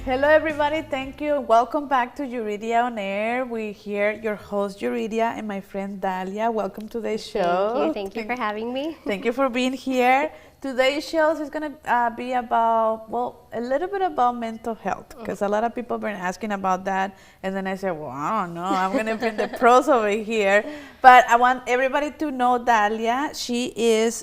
Hello, everybody. Thank you. Welcome back to Yuridia On Air. We're here, your host, Yuridia, and my friend Dalia. Welcome to today's show. Thank you for having me. Thank you for being here. Today's show is going to be about, well, a little bit about mental health, because a lot of people have been asking about that. And then I said, well, I don't know. I'm going to bring the pros over here. But I want everybody to know Dalia.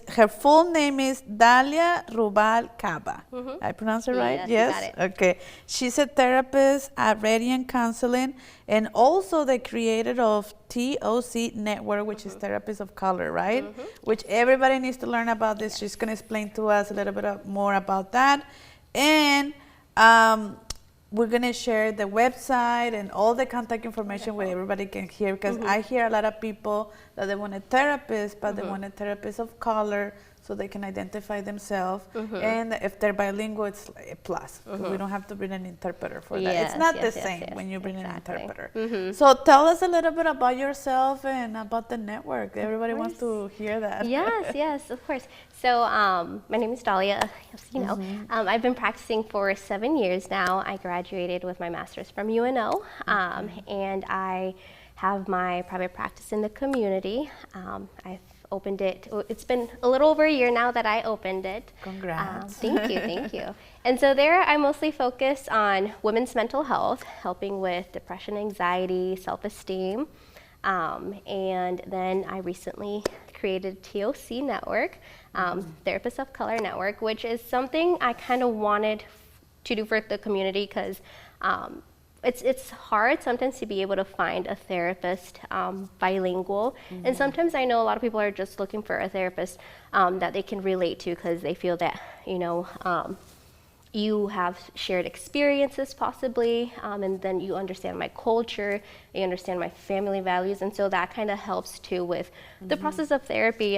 Her full name is Dalia Ruvalcaba. I pronounce it right? Yes, you got it. Okay. She's a therapist at Radiant Counseling and also the creator of TOC Network, which is Therapists of Color, right? Which everybody needs to learn about this. She's going to explain to us a little bit more about that. And we're going to share the website and all the contact information where everybody can hear, because I hear a lot of people that they want a therapist, but they want a therapist of color so they can identify themselves. And if they're bilingual, it's a plus. We don't have to bring an interpreter for that. It's not the same when you bring an interpreter. So tell us a little bit about yourself and about the network. Everybody wants to hear that. Yes, of course. So my name is Dalia, as you know. I've been practicing for 7 years now. I graduated with my master's from UNO, and I have my private practice in the community. I've opened it. It's been a little over a year now that I opened it. Congrats. Thank you. And so there I mostly focus on women's mental health, helping with depression, anxiety, self-esteem. And then I recently created TOC Network, Therapists of Color Network, which is something I kind of wanted to do for the community because it's hard sometimes to be able to find a therapist bilingual. And sometimes I know a lot of people are just looking for a therapist that they can relate to because they feel that, you have shared experiences possibly, and then you understand my culture, you understand my family values, and so that kind of helps too with the process of therapy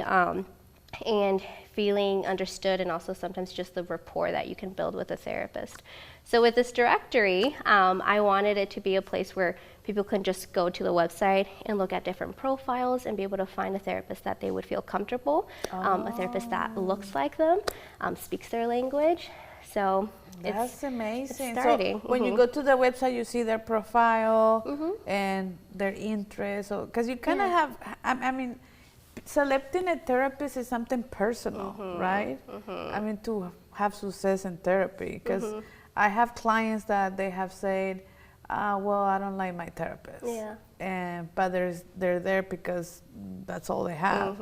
and feeling understood, and also sometimes just the rapport that you can build with a therapist. So with this directory, I wanted it to be a place where people can just go to the website and look at different profiles and be able to find a therapist that they would feel comfortable, a therapist that looks like them, speaks their language. So that's amazing. It's starting. So when you go to the website, you see their profile and their interests. Because you kind of have, I mean, selecting a therapist is something personal, right? I mean, to have success in therapy. Because I have clients that they have said, well, I don't like my therapist. But they're there because that's all they have.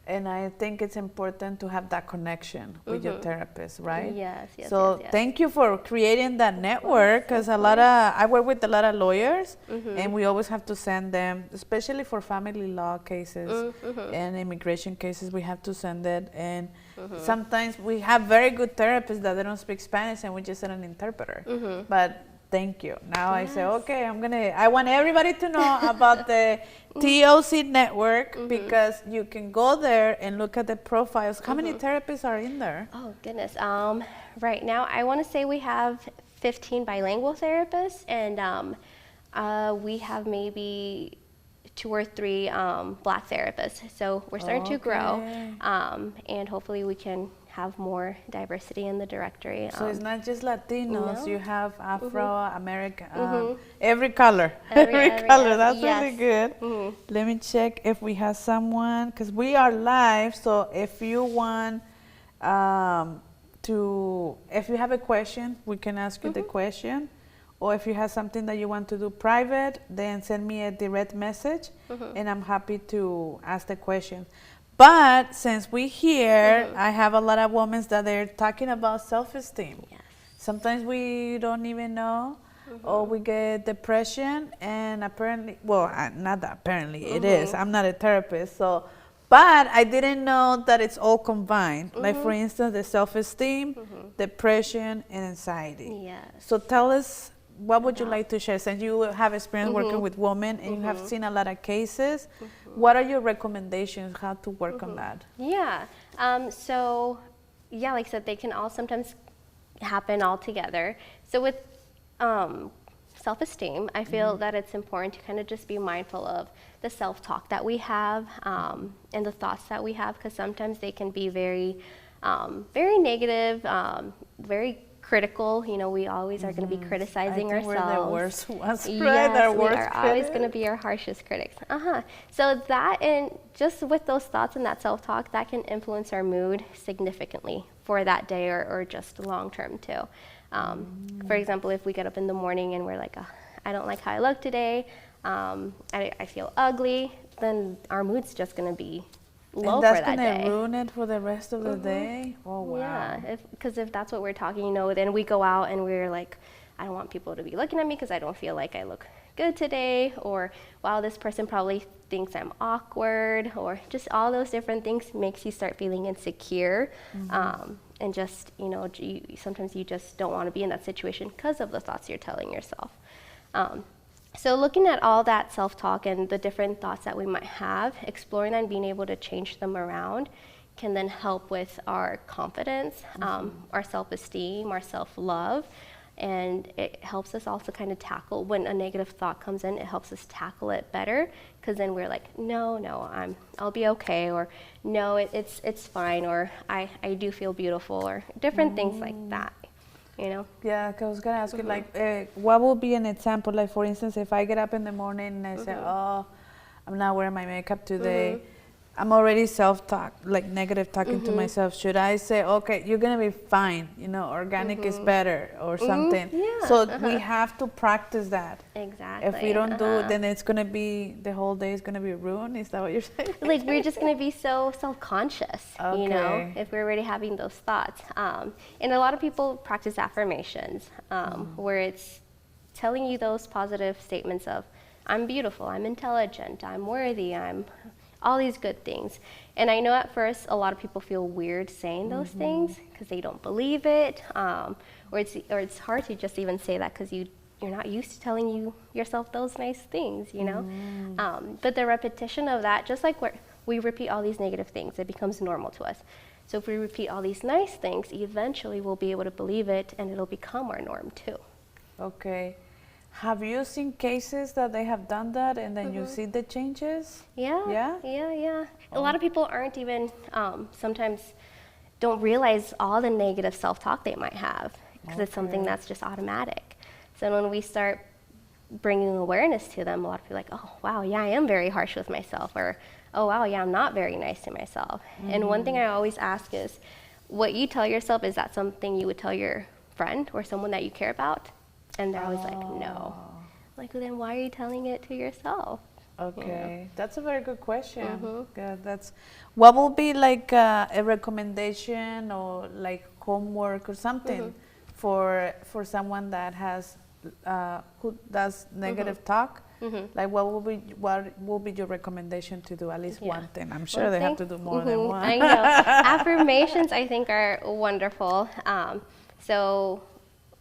And I think it's important to have that connection with your therapist, right? Yes. So thank you for creating that network, because I work with a lot of lawyers, and we always have to send them, especially for family law cases and immigration cases, we have to send it. And sometimes we have very good therapists that they don't speak Spanish, and we just send an interpreter. But thank you. Now I say, okay, I want everybody to know about the TOC network, because you can go there and look at the profiles. How many therapists are in there? Oh, goodness. Right now, I want to say we have 15 bilingual therapists, and we have maybe 2 or 3 Black therapists. So we're starting to grow, and hopefully we can have more diversity in the directory. So it's not just Latinos, you have Afro-American, every color. Every color, that's really good. Let me check if we have someone, because we are live, so if you want if you have a question, we can ask you the question. Or if you have something that you want to do private, then send me a direct message, and I'm happy to ask the question. But since we're here, I have a lot of women that they're talking about self-esteem. Sometimes we don't even know, or we get depression, and apparently, well, not that apparently, it is. I'm not a therapist, but I didn't know that it's all combined. Like, for instance, the self-esteem, depression, and anxiety. So tell us, what would you like to share? Since you have experience working with women and you have seen a lot of cases, what are your recommendations how to work on that? So, like I said, they can all sometimes happen all together. So with self-esteem, I feel that it's important to kind of just be mindful of the self-talk that we have and the thoughts that we have, because sometimes they can be very, very negative, very critical. You know, we always are going to be criticizing I think ourselves. we're the worst ones, right? Yes, we worst are always critics. going to be our harshest critics. So that, and just with those thoughts and that self-talk, that can influence our mood significantly for that day or just long term too. For example, if we get up in the morning and we're like, oh, I don't like how I look today, I feel ugly, then our mood's just going to be low And that's for that gonna day. ruin it for the rest of the day. Oh wow. Yeah, because if that's what we're talking, you know, then we go out and we're like, I don't want people to be looking at me because I don't feel like I look good today, or wow, this person probably thinks I'm awkward, or just all those different things makes you start feeling insecure. And just, you know, sometimes you just don't want to be in that situation because of the thoughts you're telling yourself. So looking at all that self-talk and the different thoughts that we might have, exploring that and being able to change them around can then help with our confidence, our self-esteem, our self-love. And it helps us also kind of tackle, when a negative thought comes in, it helps us tackle it better, because then we're like, no, I'll be okay, or no, it's fine, or I do feel beautiful, or different things like that. You know? Yeah, 'cause I was gonna ask you, like, what would be an example? Like, for instance, if I get up in the morning and I say, "Oh, I'm not wearing my makeup today," I'm already self-talk, like negative talking to myself. Should I say, "Okay, you're gonna be fine. You know, organic is better," or something? Yeah. So we have to practice that. Exactly. If we don't do it, then it's gonna be, the whole day is gonna be ruined. Is that what you're saying? Like, we're just going to be so self-conscious, you know, Okay. if we're already having those thoughts. And a lot of people practice affirmations, where it's telling you those positive statements of, I'm beautiful, I'm intelligent, I'm worthy, I'm all these good things. And I know at first a lot of people feel weird saying those things because they don't believe it, or it's hard to just even say that because you're not used to telling yourself those nice things, you know. But the repetition of that, just like we repeat all these negative things, it becomes normal to us. So if we repeat all these nice things, eventually we'll be able to believe it, and it'll become our norm too. Okay. Have you seen cases that they have done that and then you see the changes? Yeah. A lot of people aren't even, sometimes don't realize all the negative self-talk they might have, because it's something that's just automatic. So when we start bringing awareness to them, a lot of people are like, oh, wow, yeah, I am very harsh with myself, or, oh, wow, yeah, I'm not very nice to myself. And one thing I always ask is, what you tell yourself, is that something you would tell your friend or someone that you care about? And they're always like, no. Like, well, then why are you telling it to yourself? Okay, that's a very good question. Yeah, what will be like a recommendation or like homework or something for someone that has who does negative talk? Like, what will be your recommendation to do? At least one thing. I'm sure they have to do more than one. I know. Affirmations, I think, are wonderful. So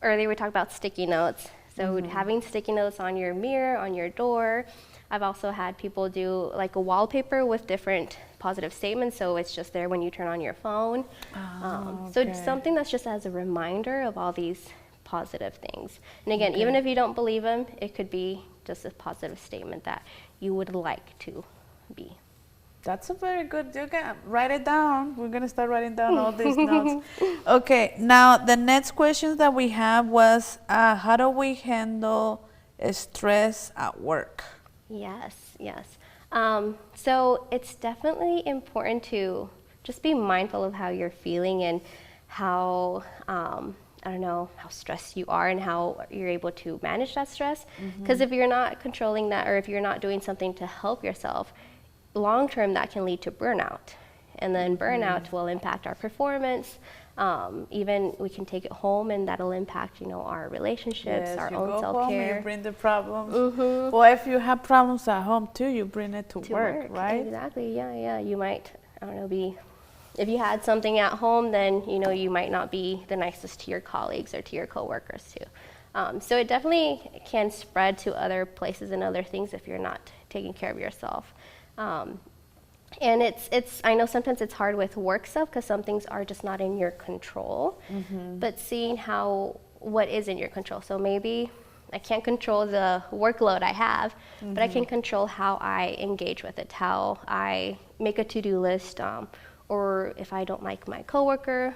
earlier we talked about sticky notes. So having sticky notes on your mirror, on your door. I've also had people do like a wallpaper with different positive statements, so it's just there when you turn on your phone. So it's something that's just as a reminder of all these positive things. And again, even if you don't believe them, it could be just a positive statement that you would like to be. That's a very good, you can write it down. We're going to start writing down all these notes. Okay, now the next question that we have was, how do we handle stress at work? Yes. So it's definitely important to just be mindful of how you're feeling and how, I don't know, how stressed you are and how you're able to manage that stress. Because if you're not controlling that, or if you're not doing something to help yourself, long term that can lead to burnout. And then burnout will impact our performance. Even we can take it home, and that'll impact, our relationships, our own self-care. Home, you bring the problems. Or if you have problems at home too, you bring it to work, right? Exactly. Yeah. You might, I don't know, if you had something at home, then you might not be the nicest to your colleagues or to your coworkers too. So it definitely can spread to other places and other things if you're not taking care of yourself. And it's I know sometimes it's hard with work stuff because some things are just not in your control, but seeing what is in your control. So maybe I can't control the workload I have, but I can control how I engage with it, how I make a to-do list, or if I don't like my coworker,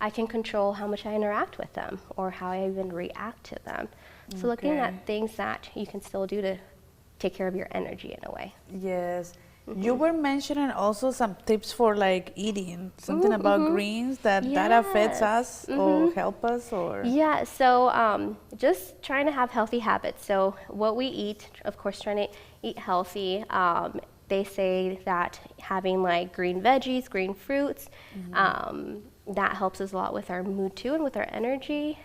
I can control how much I interact with them or how I even react to them. So looking at things that you can still do to take care of your energy in a way. Yes. You were mentioning also some tips for like eating, something about greens that affects us or help us or. Yeah, so just trying to have healthy habits. So what we eat, of course, trying to eat healthy. They say that having like green veggies, green fruits, that helps us a lot with our mood too and with our energy.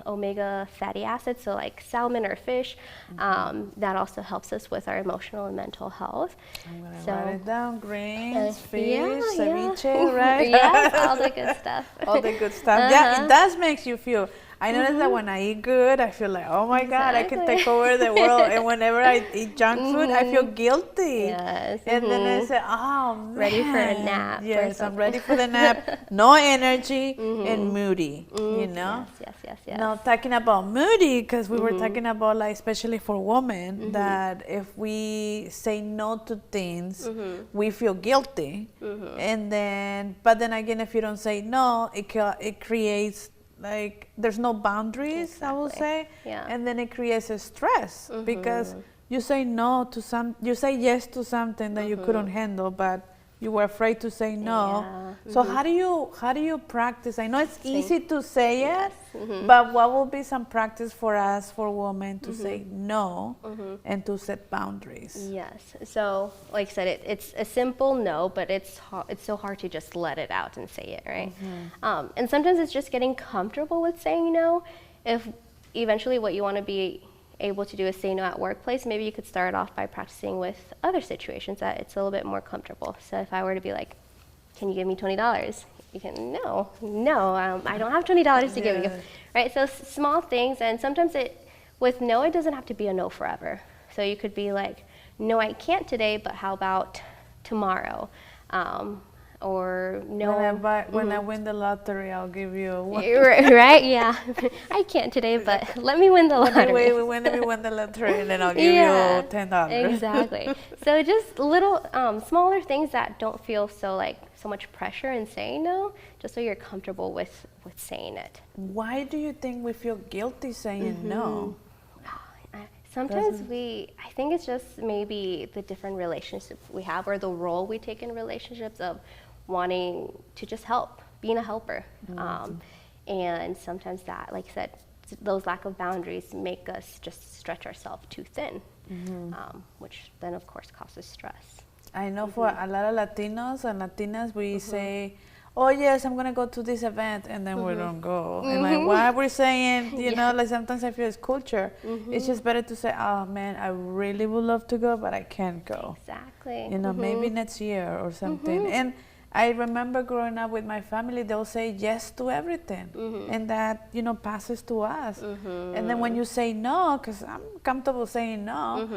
Omega fatty acids, so like salmon or fish, that also helps us with our emotional and mental health. I'm gonna write it down. Greens, fish, yeah. ceviche, right? Yes, all the good stuff. All the good stuff. Yeah, it does make you feel. I notice that when I eat good, I feel like, oh my God, I can take over the world. And whenever I eat junk food, I feel guilty. Yes. And then I say, oh man. Ready for a nap. Yes, I'm ready for the nap. No energy and moody, you know? Yes. Now, talking about moody, because we were talking about, like, especially for women, that if we say no to things, we feel guilty. And then, but then again, if you don't say no, it creates, like, there's no boundaries, I will say. Yeah. And then it creates a stress because you say no to you say yes to something that you couldn't handle, but you were afraid to say no. So how do you practice? I know it's easy to say it, but what will be some practice for us, for women, to say no and to set boundaries? Yes. So, like I said, it's a simple no, but it's so hard to just let it out and say it, right? And sometimes it's just getting comfortable with saying no. If eventually what you want to be able to do is say no at workplace, maybe you could start off by practicing with other situations that it's a little bit more comfortable. So if I were to be like, can you give me $20? You can, no, I don't have $20 to give you, right? So small things, and sometimes with no, it doesn't have to be a no forever. So you could be like, no, I can't today, but how about tomorrow? Or no. When I win the lottery, I'll give you one. Right? Yeah. I can't today, but let me win the lottery. When we win the lottery, and then I'll give you $10. Exactly. So just little smaller things that don't feel so much pressure in saying no, just so you're comfortable with saying it. Why do you think we feel guilty saying no? Sometimes I think it's just maybe the different relationships we have or the role we take in relationships of wanting to just help, being a helper. And sometimes that, like I said, those lack of boundaries make us just stretch ourselves too thin, which then of course causes stress. I know for a lot of Latinos and Latinas, we say, oh yes, I'm gonna go to this event, and then we don't go. And like, why we're saying, you know, like sometimes I feel it's culture. It's just better to say, oh man, I really would love to go, but I can't go. Exactly. You know, maybe next year or something. And I remember growing up with my family, they'll say yes to everything. And that, you know, passes to us. And then when you say no, because I'm comfortable saying no,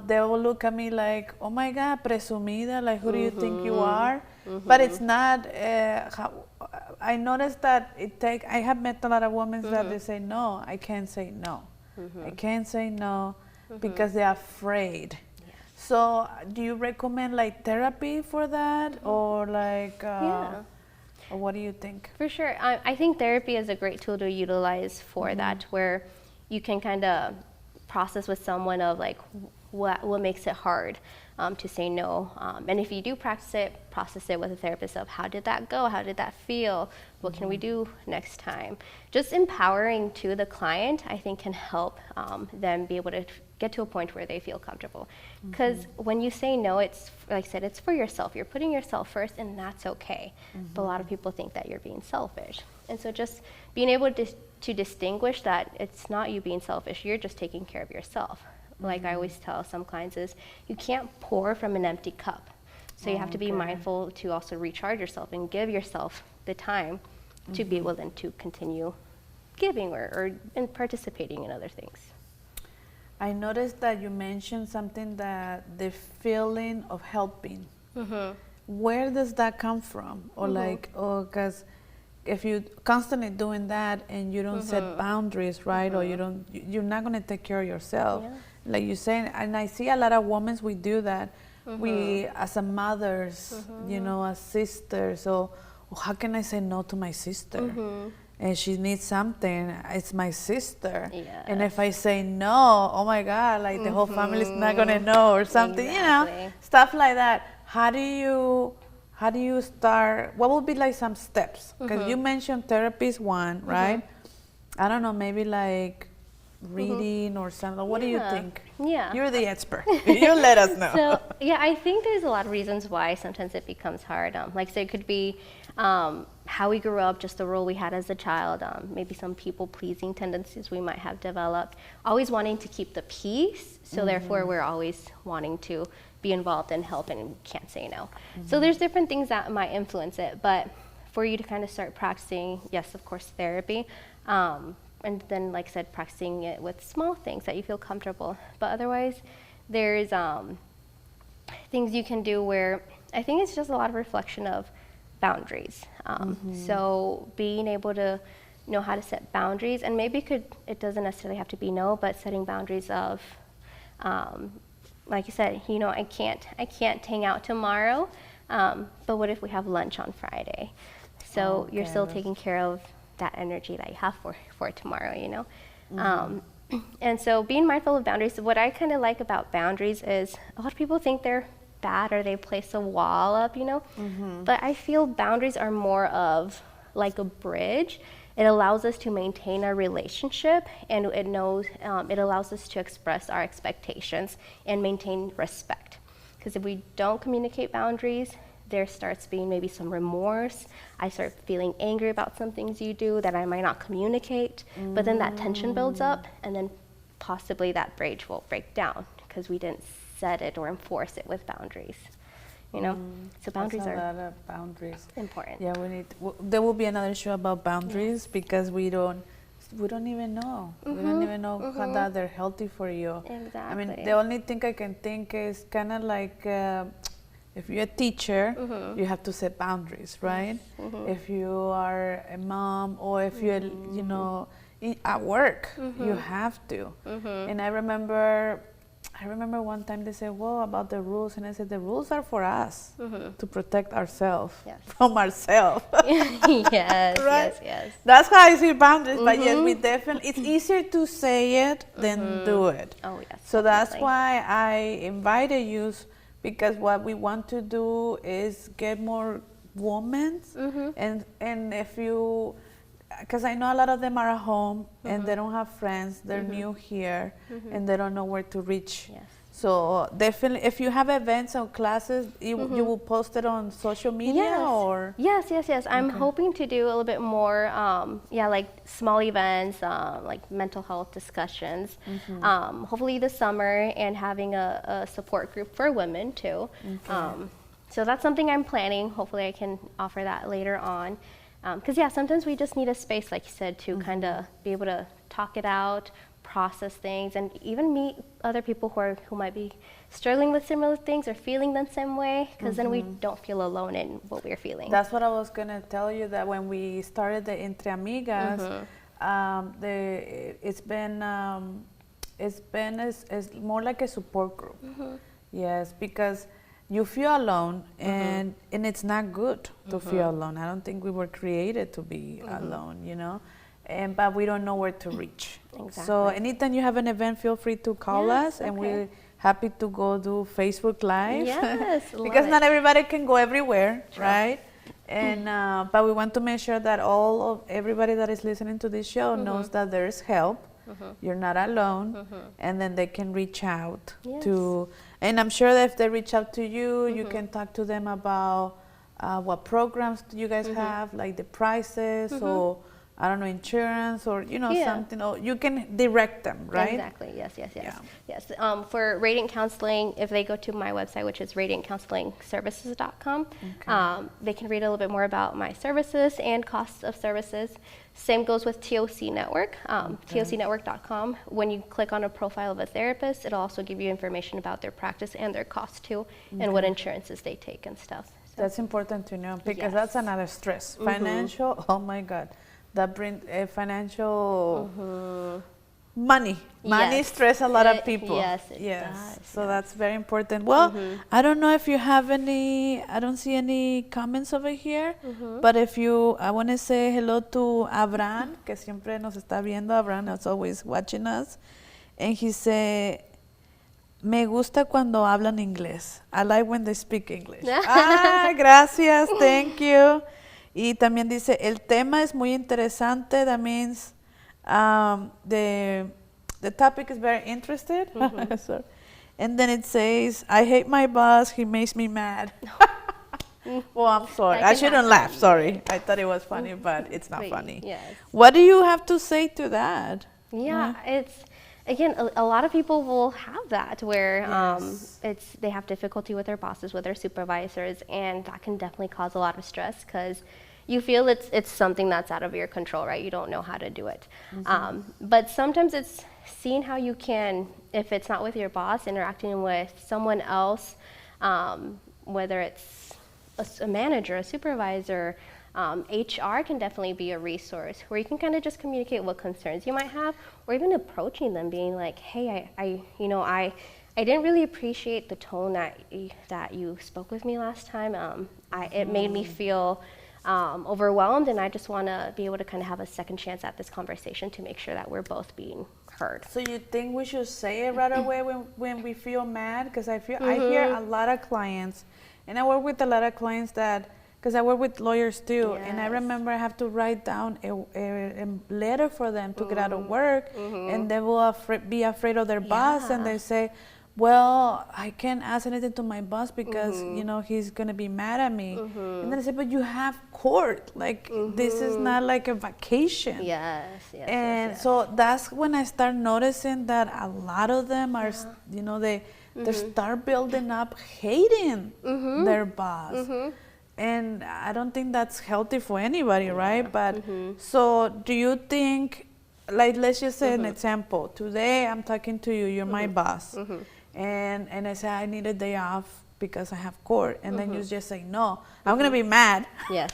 they will look at me like, oh my God, presumida, like who do you think you are? But it's not, I noticed that I have met a lot of women that they say, no, I can't say no. I can't say no because they're afraid. So do you recommend like therapy for that or like, or what do you think? For sure. I think therapy is a great tool to utilize for that, where you can kind of process with someone of like what makes it hard to say no. And if you do process it with a therapist of how did that go? How did that feel? What can we do next time? Just empowering to the client, I think, can help them be able to get to a point where they feel comfortable. Because when you say no, it's, like I said, it's for yourself. You're putting yourself first, and that's okay. But a lot of people think that you're being selfish. And so just being able to distinguish that it's not you being selfish, you're just taking care of yourself. Like I always tell some clients is, you can't pour from an empty cup. So you have to be mindful to also recharge yourself and give yourself the time to be able then to continue giving or and participating in other things. I noticed that you mentioned something, that the feeling of helping. Where does that come from? Or like, because if you constantly doing that and you don't set boundaries, right? Or you're not going to take care of yourself. Like you saying, and I see a lot of women, we do that. We, as a mothers, you know, as sisters, so well, how can I say no to my sister? And she needs something, it's my sister. Yes. And if I say no, oh my God, like the whole family's not gonna know or something, you know, stuff like that. How do you start, what would be like some steps? Because you mentioned therapy is one, right? I don't know, maybe like reading or something. What do you think? Yeah. You're the expert. You let us know. So, yeah, I think there's a lot of reasons why sometimes it becomes hard. Like, so it could be how we grew up, just the role we had as a child, maybe some people-pleasing tendencies we might have developed, always wanting to keep the peace, so therefore we're always wanting to be involved and help and can't say no. So there's different things that might influence it, but for you to kind of start practicing, yes, of course, therapy, and then, like I said, practicing it with small things that you feel comfortable. But otherwise, there's things you can do where I think it's just a lot of reflection of boundaries. So being able to know how to set boundaries, and maybe it doesn't necessarily have to be no, but setting boundaries of, like you said, you know, I can't hang out tomorrow, but what if we have lunch on Friday? So you're still taking care of that energy that you have for tomorrow, you know? And so being mindful of boundaries, what I kind of like about boundaries is a lot of people think they're bad or they place a wall up, you know? But I feel boundaries are more of like a bridge. It allows us to maintain our relationship, and it allows us to express our expectations and maintain respect. Because if we don't communicate boundaries, there starts being maybe some remorse. I start feeling angry about some things you do that I might not communicate, but then that tension builds up, and then possibly that bridge will break down because we didn't set it or enforce it with boundaries, you know? So boundaries are a lot of boundaries. Important. Yeah, there will be another show about boundaries because we don't even know. We don't even know how that they're healthy for you. Exactly. I mean, the only thing I can think is kind of like, if you're a teacher, you have to set boundaries, right? If you are a mom, or if you're, you know, at work, you have to. And I remember one time they said, well, about the rules, and I said, the rules are for us to protect ourselves from ourselves. Yes, right? yes. That's how I see boundaries, but yes, we definitely, it's easier to say it than do it. Oh, yes. So definitely. that's why I invited you, because what we want to do is get more women, and if you, because I know a lot of them are at home and they don't have friends, they're new here, and they don't know where to reach. Yes. So definitely, if you have events or classes, you will post it on social media, or? Yes. I'm hoping to do a little bit more, like small events, like mental health discussions, hopefully this summer, and having a support group for women too. So that's something I'm planning. Hopefully I can offer that later on. Because sometimes we just need a space, like you said, to kind of be able to talk it out, process things, and even meet other people who might be struggling with similar things or feeling the same way, because then we don't feel alone in what we're feeling. That's what I was gonna tell you, that when we started the Entre Amigas, it's more like a support group. Yes, because you feel alone, and it's not good to feel alone. I don't think we were created to be alone, you know, but we don't know where to reach. Exactly. So anytime you have an event, feel free to call us, and we're happy to go do Facebook Live. Yes, because not everybody can go everywhere, right? And but we want to make sure that everybody that is listening to this show knows that there is help. You're not alone, and then they can reach out to, and I'm sure that if they reach out to you, you can talk to them about what programs do you guys have, like the prices, or I don't know, insurance, or you know, something, or you can direct them, right? Exactly. Yes. For Radiant Counseling, if they go to my website, which is radiantcounselingservices.com, they can read a little bit more about my services and costs of services. Same goes with TOC Network, tocnetwork.com. When you click on a profile of a therapist, it'll also give you information about their practice and their costs too, and what insurances they take and stuff. So that's important to know, because that's another stress. Financial, oh my God. That brings financial money. Money Yes. stress a lot of people. Yes, it does, So that's very important. Well, I don't know if you have any, I don't see any comments over here, but if you, I want to say hello to Abraham, que siempre nos está viendo. Abraham is always watching us. And he said, me gusta cuando hablan inglés. I like when they speak English. Gracias, thank you. Y también dice, el tema es muy interesante. That means the topic is very interested. So, and then it says, I hate my boss. He makes me mad. Well, I'm sorry. I shouldn't laugh. Sorry. I thought it was funny, but it's not funny. Yes. What do you have to say to that? Yeah, it's again a lot of people will have that where they have difficulty with their bosses, with their supervisors, and that can definitely cause a lot of stress because you feel it's something that's out of your control, right? You don't know how to do it. But sometimes it's seeing how you can, if it's not with your boss, interacting with someone else, whether it's a manager, a supervisor. HR can definitely be a resource where you can kind of just communicate what concerns you might have, or even approaching them, being like, "Hey, I didn't really appreciate the tone that you spoke with me last time. It made me feel overwhelmed, and I just want to be able to kind of have a second chance at this conversation to make sure that we're both being heard." So you think we should say it right away when we feel mad? Because I hear a lot of clients, and I work with a lot of clients that. Because I work with lawyers too, and I remember I have to write down a letter for them to get out of work, and they will be afraid of their boss, and they say, well, I can't ask anything to my boss because, he's going to be mad at me. And then I say, but you have court. Like, this is not like a vacation. Yes. So that's when I start noticing that a lot of them are, they start building up hating their boss. And I don't think that's healthy for anybody, right? But so do you think, like, let's just say an example. Today I'm talking to you, you're my boss. And I say I need a day off because I have court. And then you just say, no, I'm going to be mad. Yes.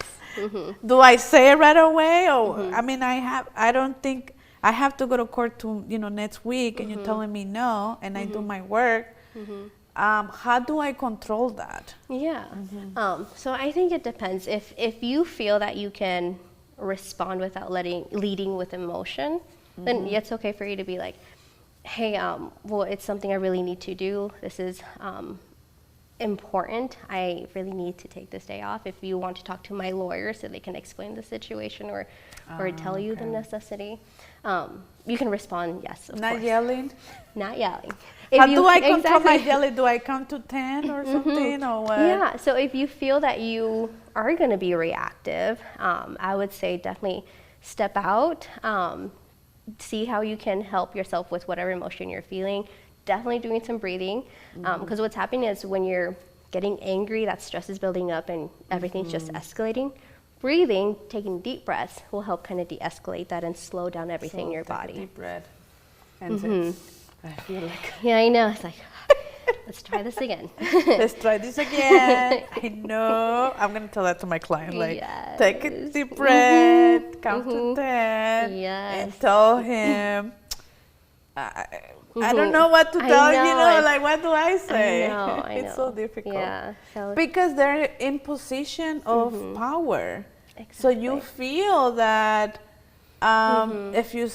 Do I say it right away? Or, I mean, I don't think I have to go to court next week and you're telling me no and I do my work. How do I control that? Yeah. So I think it depends. If you feel that you can respond without leading with emotion, then it's okay for you to be like, hey, well, it's something I really need to do. This is important. I really need to take this day off. If you want to talk to my lawyer so they can explain the situation or tell you the necessity, you can respond yes, of course. Yelling? Not yelling. How do I control my yelling? Do I count to 10 or something, or what? Yeah, so if you feel that you are going to be reactive, I would say definitely step out, see how you can help yourself with whatever emotion you're feeling, definitely doing some breathing, because what's happening is when you're getting angry, that stress is building up and everything's just escalating. Breathing, taking deep breaths, will help kind of de-escalate that and slow down everything in your body. Deep breath. And I feel like... Yeah, I know. It's like, let's try this again. Let's try this again. I know. I'm going to tell that to my client. Like, take a deep breath, count to 10, and tell him... I don't know what to tell like what do I say? I know. It's so difficult. Yeah. Because they're in position of power. Exactly. So you feel that if you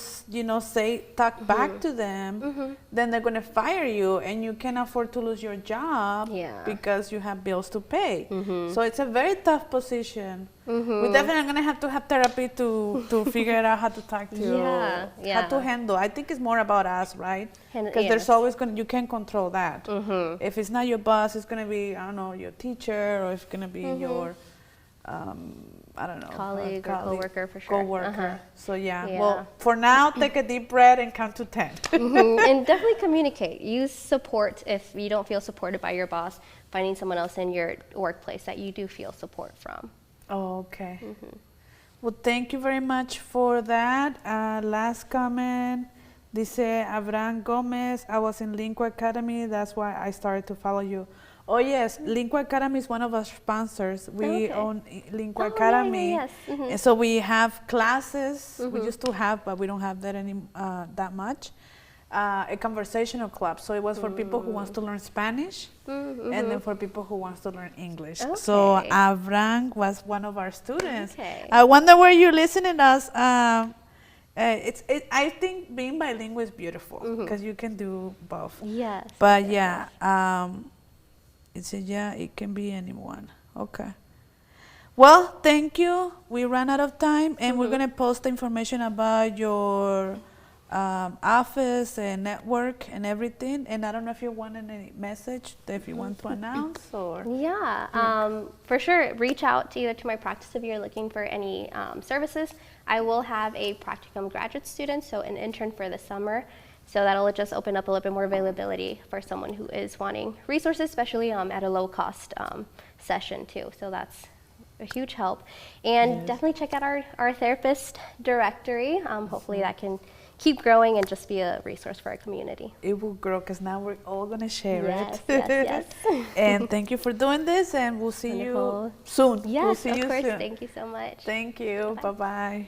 talk back to them, then they're going to fire you and you can't afford to lose your job because you have bills to pay. So it's a very tough position. We're definitely going to have therapy to figure out how to talk to how to handle. I think it's more about us, right? Because there's always you can't control that. If it's not your boss, it's going to be, I don't know, your teacher, or it's going to be your I don't know, colleague or coworker for sure. Coworker. So well, for now, take a deep breath and count to 10. And definitely communicate. Use support if you don't feel supported by your boss. Finding someone else in your workplace that you do feel support from. Oh, okay. Well, thank you very much for that. Last comment. Dice Abraham Gomez, I was in Lingua Academy. That's why I started to follow you. Oh yes, Lingua Academy is one of our sponsors. We own Lingua Oh, Academy, yes. and so we have classes. We used to have, but we don't have that that much. A conversational club. So it was for people who wants to learn Spanish, and then for people who wants to learn English. So Abraham was one of our students. I wonder where you're listening to us. I think being bilingual is beautiful because you can do both. Yes. But it can be anyone. Okay. Well, thank you. We ran out of time, and we're gonna post the information about your office and network and everything. And I don't know if you want any message that if you want to announce or. For sure, reach out to either to my practice if you're looking for any services. I will have a practicum graduate student, so an intern for the summer. So that'll just open up a little bit more availability for someone who is wanting resources, especially at a low cost session too. So that's a huge help. And definitely check out our therapist directory. Hopefully that can keep growing and just be a resource for our community. It will grow because now we're all going to share it. Yes. And thank you for doing this, and we'll see you soon. Yes, we'll see of you course. soon. Thank you so much. Thank you. Bye-bye.